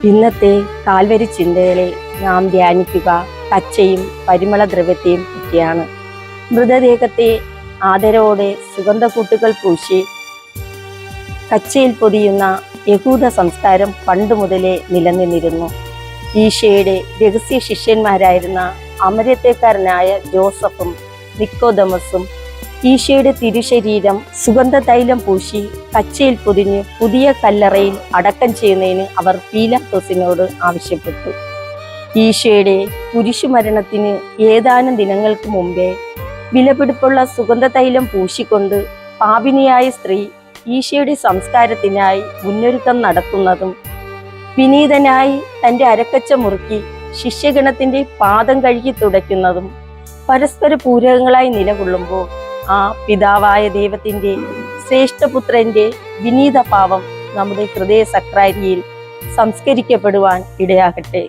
ഇന്നത്തെ കാൽവരി ചിന്തകളെ നാം ധ്യാനിക്കുക കച്ചയും പരിമളദ്രവ്യത്തെയും പറ്റിയാണ്. മൃതദേഹത്തെ ആദരവോടെ സുഗന്ധക്കൂട്ടുകൾ പൂശി കച്ചയിൽ പൊതിയുന്ന യഹൂദ സംസ്കാരം പണ്ടു മുതലേ നിലനിന്നിരുന്നു. ഈശോയുടെ രഹസ്യ ശിഷ്യന്മാരായിരുന്ന അമരത്തേക്കാരനായ ജോസഫും നിക്കോദമസും ഈശോയുടെ തിരുശരീരം സുഗന്ധ തൈലം പൂശി കച്ചയിൽ പൊതിഞ്ഞ് പുതിയ കല്ലറയിൽ അടക്കം ചെയ്യുന്നതിന് അവർ പീലാത്തോസിനോട് ആവശ്യപ്പെട്ടു. ഈശോയുടെ കുരിശുമരണത്തിന് ഏതാനും ദിനങ്ങൾക്ക് മുമ്പേ വിലപിടിപ്പുള്ള സുഗന്ധ തൈലം പൂശിക്കൊണ്ട് പാപിനിയായ സ്ത്രീ ഈശോയുടെ സംസ്കാരത്തിനായി മുന്നൊരുക്കം നടത്തുന്നതും വിനീതനായി തൻ്റെ അരക്കച്ച മുറുക്കി ശിഷ്യഗണത്തിൻ്റെ പാദം കഴുകി തുടയ്ക്കുന്നതും പരസ്പര പൂരകങ്ങളായി നിലകൊള്ളുമ്പോൾ ആ പിതാവായ ദൈവത്തിൻ്റെ ശ്രേഷ്ഠപുത്രൻ്റെ വിനീതഭാവം നമ്മുടെ ഹൃദയ സക്രാരിയിൽ സംസ്കരിക്കപ്പെടുവാൻ ഇടയാകട്ടെ.